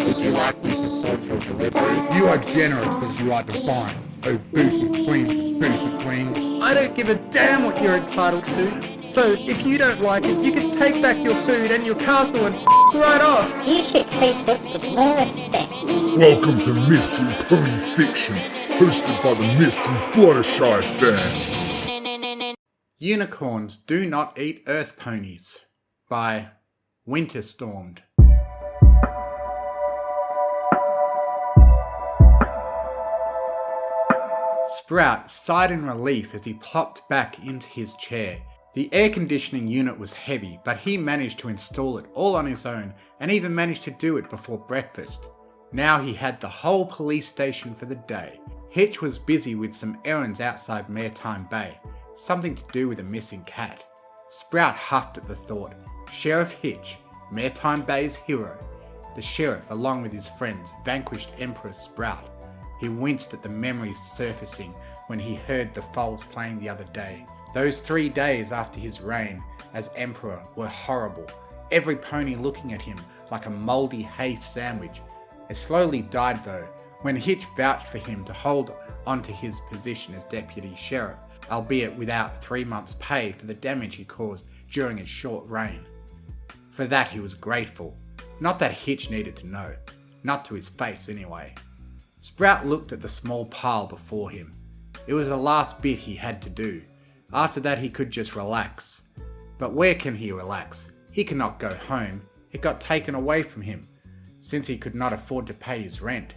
Would you like me to sort your delivery? You are generous as you are divine. Oh, booty queens and booty queens. I don't give a damn what you're entitled to. So if you don't like it, you can take back your food and your castle and right off. You should treat books with more respect. Welcome to Mystery Pony Fiction, hosted by the Mystery Fluttershy fan. Unicorns Do Not Eat Earth Ponies by WinterStormed. Sprout sighed in relief as he plopped back into his chair. The air conditioning unit was heavy, but he managed to install it all on his own and even managed to do it before breakfast. Now he had the whole police station for the day. Hitch was busy with some errands outside Maritime Bay, something to do with a missing cat. Sprout huffed at the thought. Sheriff Hitch, Maritime Bay's hero. The sheriff, along with his friends, vanquished Emperor Sprout. He winced at the memories surfacing when he heard the foals playing the other day. Those 3 days after his reign as emperor were horrible, every pony looking at him like a mouldy hay sandwich. It slowly died though, when Hitch vouched for him to hold onto his position as deputy sheriff, albeit without 3 months' pay for the damage he caused during his short reign. For that he was grateful. Not that Hitch needed to know. Not to his face anyway. Sprout looked at the small pile before him. It was the last bit he had to do. After that he could just relax. But where can he relax? He cannot go home. It got taken away from him, since he could not afford to pay his rent.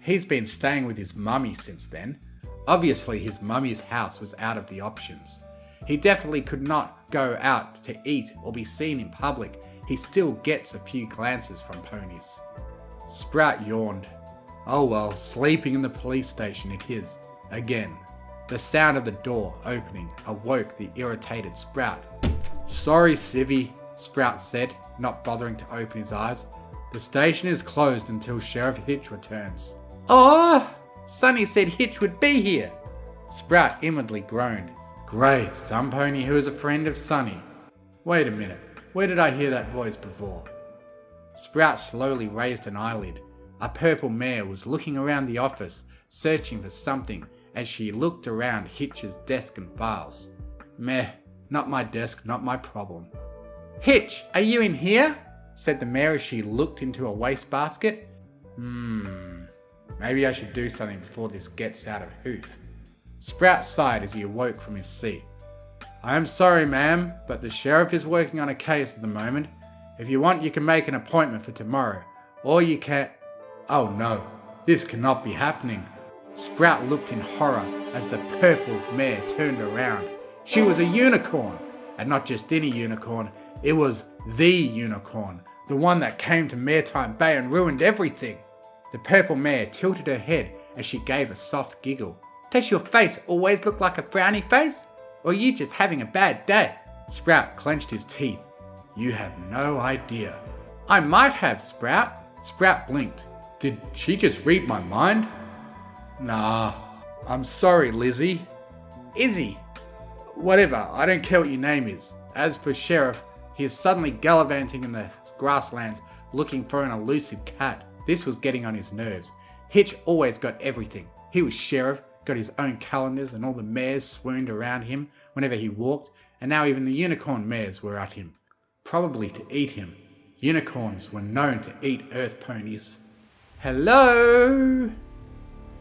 He's been staying with his mummy since then. Obviously his mummy's house was out of the options. He definitely could not go out to eat or be seen in public. He still gets a few glances from ponies. Sprout yawned. Oh well, sleeping in the police station it is. Again. The sound of the door opening awoke the irritated Sprout. Sorry, Civvy, Sprout said, not bothering to open his eyes. The station is closed until Sheriff Hitch returns. Oh, Sonny said Hitch would be here. Sprout inwardly groaned. Great, some pony who is a friend of Sonny. Wait a minute, where did I hear that voice before? Sprout slowly raised an eyelid. A purple mare was looking around the office, searching for something as she looked around Hitch's desk and files. Meh, not my desk, not my problem. Hitch, are you in here? Said the mare as she looked into a wastebasket. Maybe I should do something before this gets out of hoof. Sprout sighed as he awoke from his seat. I am sorry, ma'am, but the sheriff is working on a case at the moment. If you want, you can make an appointment for tomorrow, or you can... Oh no, this cannot be happening. Sprout looked in horror as the purple mare turned around. She was a unicorn, and not just any unicorn, it was the unicorn, the one that came to Maritime Bay and ruined everything. The purple mare tilted her head as she gave a soft giggle. Does your face always look like a frowny face? Or are you just having a bad day? Sprout clenched his teeth. You have no idea. I might have, Sprout. Sprout blinked. Did she just read my mind? Nah, I'm sorry, Lizzie. Izzy. Whatever, I don't care what your name is. As for Sheriff, he is suddenly gallivanting in the grasslands looking for an elusive cat. This was getting on his nerves. Hitch always got everything. He was sheriff, got his own calendars, and all the mares swooned around him whenever he walked, and now even the unicorn mares were at him. Probably to eat him. Unicorns were known to eat earth ponies. Hello?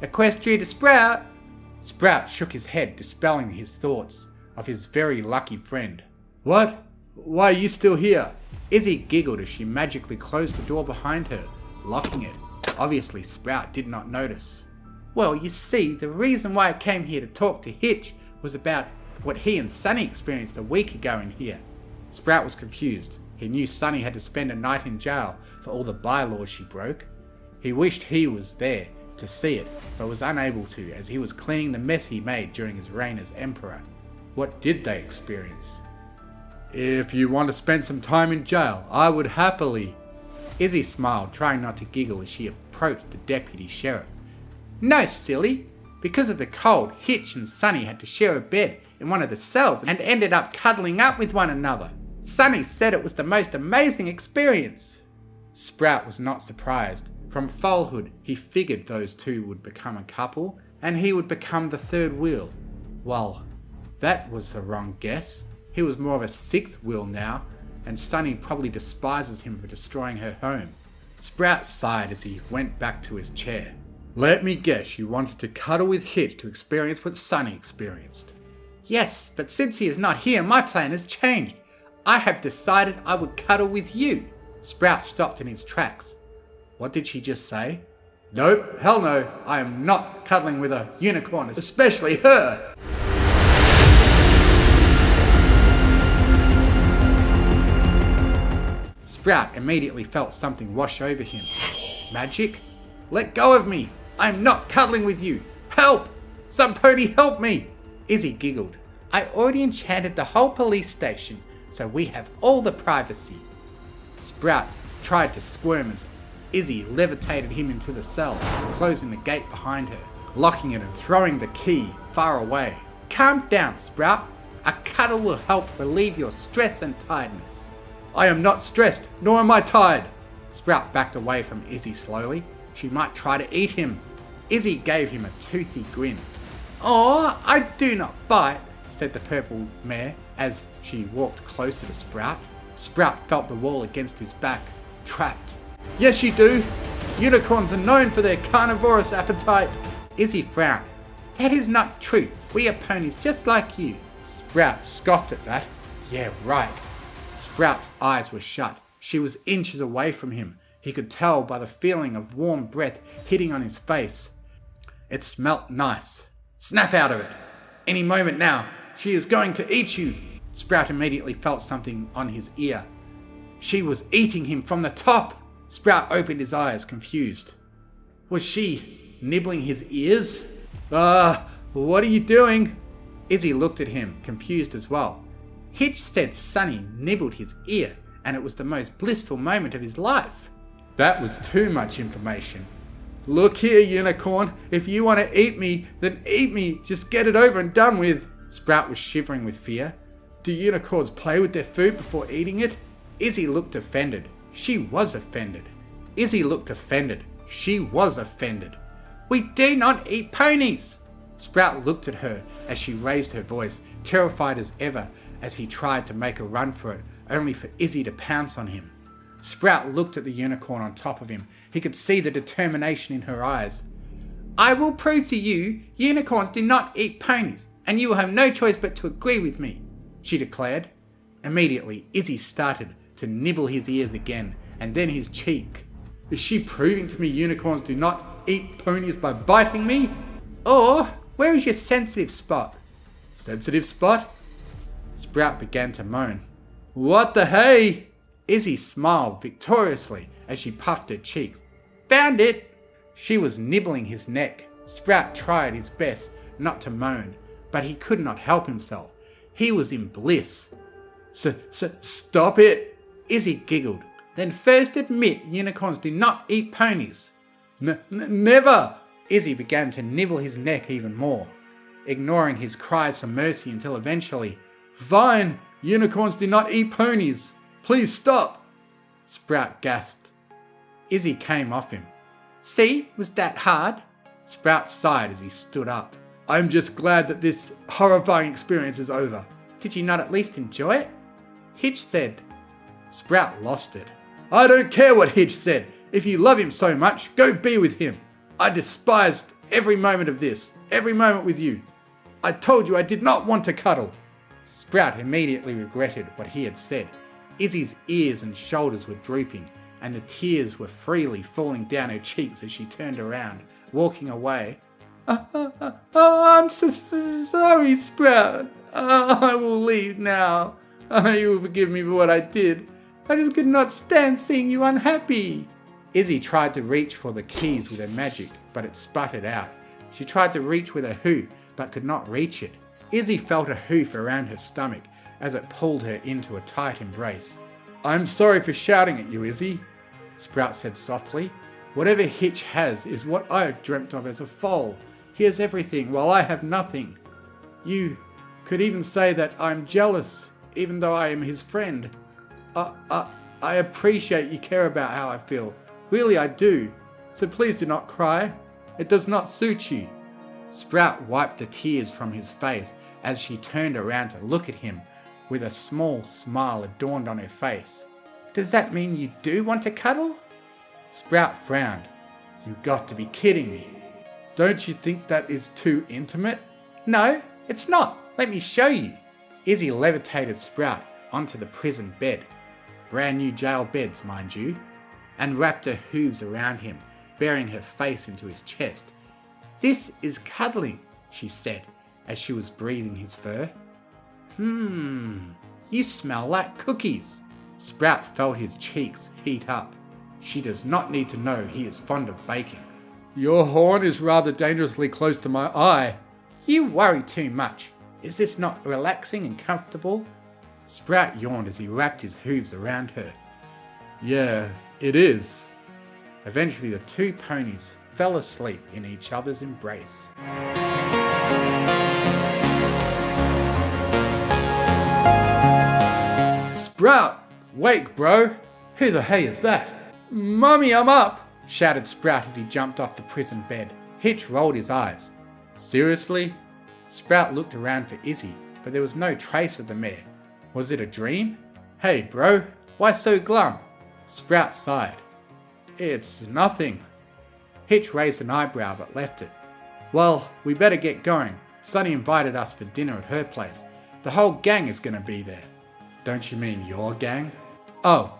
Equestria to Sprout. Sprout shook his head, dispelling his thoughts of his very lucky friend. What? Why are you still here? Izzy giggled as she magically closed the door behind her, locking it. Obviously, Sprout did not notice. Well, you see, the reason why I came here to talk to Hitch was about what he and Sonny experienced a week ago in here. Sprout was confused. He knew Sonny had to spend a night in jail for all the bylaws she broke. He wished he was there to see it, but was unable to as he was cleaning the mess he made during his reign as emperor. What did they experience? If you want to spend some time in jail, I would happily. Izzy smiled, trying not to giggle as she approached the deputy sheriff. No, silly. Because of the cold, Hitch and Sonny had to share a bed in one of the cells and ended up cuddling up with one another. Sonny said it was the most amazing experience. Sprout was not surprised. From foalhood, he figured those two would become a couple, and he would become the third wheel. Well, that was a wrong guess. He was more of a sixth wheel now, and Sunny probably despises him for destroying her home. Sprout sighed as he went back to his chair. Let me guess, you wanted to cuddle with Hitch to experience what Sunny experienced. Yes, but since he is not here, my plan has changed. I have decided I would cuddle with you. Sprout stopped in his tracks. What did she just say? Nope, hell no, I am not cuddling with a unicorn, especially her. Sprout immediately felt something wash over him. Magic? Let go of me! I am not cuddling with you! Help! Some pony help me! Izzy giggled. I already enchanted the whole police station, so we have all the privacy. Sprout tried to squirm as Izzy levitated him into the cell, closing the gate behind her, locking it and throwing the key far away. Calm down, Sprout. A cuddle will help relieve your stress and tiredness. I am not stressed, nor am I tired. Sprout backed away from Izzy slowly. She might try to eat him. Izzy gave him a toothy grin. Aw, I do not bite, said the purple mare as she walked closer to Sprout. Sprout felt the wall against his back, trapped. Yes, you do. Unicorns are known for their carnivorous appetite. Izzy frowned. That is not true. We are ponies just like you. Sprout scoffed at that. Yeah, right. Sprout's eyes were shut. She was inches away from him. He could tell by the feeling of warm breath hitting on his face. It smelt nice. Snap out of it. Any moment now. She is going to eat you. Sprout immediately felt something on his ear. She was eating him from the top. Sprout opened his eyes, confused. Was she nibbling his ears? What are you doing? Izzy looked at him, confused as well. Hitch said Sunny nibbled his ear, and it was the most blissful moment of his life. That was too much information. Look here, Unicorn. If you want to eat me, then eat me. Just get it over and done with. Sprout was shivering with fear. Do unicorns play with their food before eating it? Izzy looked offended. She was offended. Izzy looked offended. She was offended. We do not eat ponies. Sprout looked at her as she raised her voice, terrified as ever as he tried to make a run for it, only for Izzy to pounce on him. Sprout looked at the unicorn on top of him. He could see the determination in her eyes. I will prove to you unicorns do not eat ponies, and you will have no choice but to agree with me, she declared. Immediately, Izzy started to nibble his ears again, and then his cheek. Is she proving to me unicorns do not eat ponies by biting me? Or, where is your sensitive spot? Sensitive spot? Sprout began to moan. What the hey? Izzy smiled victoriously as she puffed her cheeks. Found it! She was nibbling his neck. Sprout tried his best not to moan, but he could not help himself. He was in bliss. Stop it! Izzy giggled. Then first admit unicorns do not eat ponies. Never! Izzy began to nibble his neck even more, ignoring his cries for mercy until eventually, Fine! Unicorns do not eat ponies! Please stop! Sprout gasped. Izzy came off him. See, was that hard? Sprout sighed as he stood up. I'm just glad that this horrifying experience is over. Did you not at least enjoy it? Hitch said. Sprout lost it. I don't care what Hitch said. If you love him so much, go be with him. I despised every moment of this, every moment with you. I told you I did not want to cuddle. Sprout immediately regretted what he had said. Izzy's ears and shoulders were drooping, and the tears were freely falling down her cheeks as she turned around, walking away. I'm so sorry, Sprout. I will leave now. You will forgive me for what I did. I just could not stand seeing you unhappy. Izzy tried to reach for the keys with her magic, but it sputtered out. She tried to reach with her hoof, but could not reach it. Izzy felt a hoof around her stomach as it pulled her into a tight embrace. I'm sorry for shouting at you, Izzy, Sprout said softly. Whatever Hitch has is what I dreamt of as a foal. He has everything, while I have nothing. You could even say that I'm jealous, even though I am his friend. I appreciate you care about how I feel. Really, I do. so please do not cry. It does not suit you. Sprout wiped the tears from his face as she turned around to look at him with a small smile adorned on her face. Does that mean you do want to cuddle? Sprout frowned. You've got to be kidding me. Don't you think that is too intimate? No, it's not. Let me show you. Izzy levitated Sprout onto the prison bed. Brand new jail beds, mind you. And wrapped her hooves around him, burying her face into his chest. This is cuddling, she said, as she was breathing his fur. You smell like cookies. Sprout felt his cheeks heat up. She does not need to know he is fond of baking. Your horn is rather dangerously close to my eye. You worry too much. Is this not relaxing and comfortable? Sprout yawned as he wrapped his hooves around her. Yeah, it is. Eventually the two ponies fell asleep in each other's embrace. Sprout! Wake, bro! Who the hey is that? Mummy, I'm up! Shouted Sprout as he jumped off the prison bed. Hitch rolled his eyes. Seriously? Sprout looked around for Izzy, but there was no trace of the mare. Was it a dream? Hey, bro, why so glum? Sprout sighed. It's nothing. Hitch raised an eyebrow but left it. Well, we better get going. Sunny invited us for dinner at her place. The whole gang is gonna be there. Don't you mean your gang? Oh,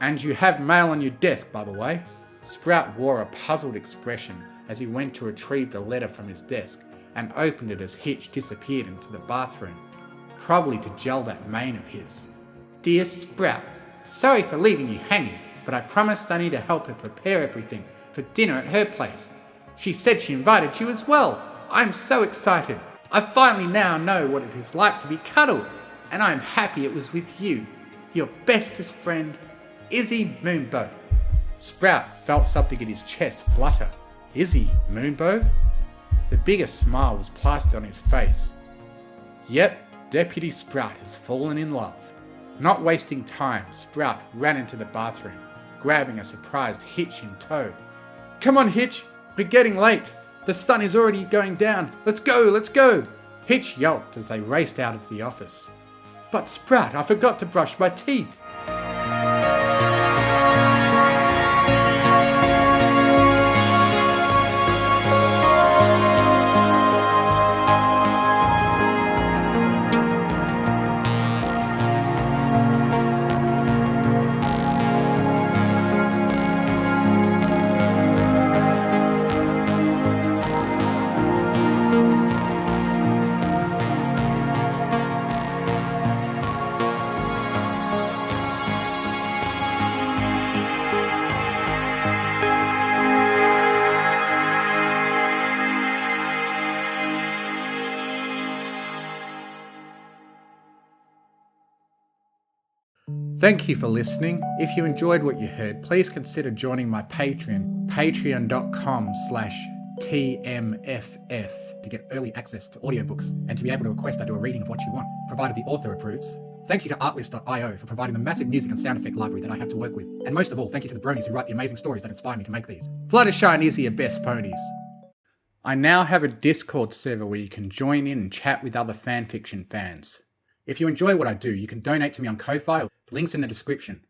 and you have mail on your desk, by the way. Sprout wore a puzzled expression as he went to retrieve the letter from his desk and opened it as Hitch disappeared into the bathroom, probably to gel that mane of his. Dear Sprout, sorry for leaving you hanging, but I promised Sunny to help her prepare everything for dinner at her place. She said she invited you as well. I'm so excited. I finally now know what it is like to be cuddled, and I'm happy it was with you, your bestest friend, Izzy Moonbow. Sprout felt something in his chest flutter. Izzy Moonbow? The biggest smile was plastered on his face. Yep, Deputy Sprout has fallen in love. Not wasting time, Sprout ran into the bathroom, grabbing a surprised Hitch in tow. Come on, Hitch, we're getting late. The sun is already going down. Let's go, let's go. Hitch yelped as they raced out of the office. But Sprout, I forgot to brush my teeth. Thank you for listening. If you enjoyed what you heard, please consider joining my Patreon, patreon.com/TMFF, to get early access to audiobooks and to be able to request I do a reading of what you want, provided the author approves. Thank you to Artlist.io for providing the massive music and sound effect library that I have to work with. And most of all, thank you to the bronies who write the amazing stories that inspire me to make these. Fluttershy and Izzy are best ponies. I now have a Discord server where you can join in and chat with other fanfiction fans. If you enjoy what I do, you can donate to me on Ko-Fi, links in the description.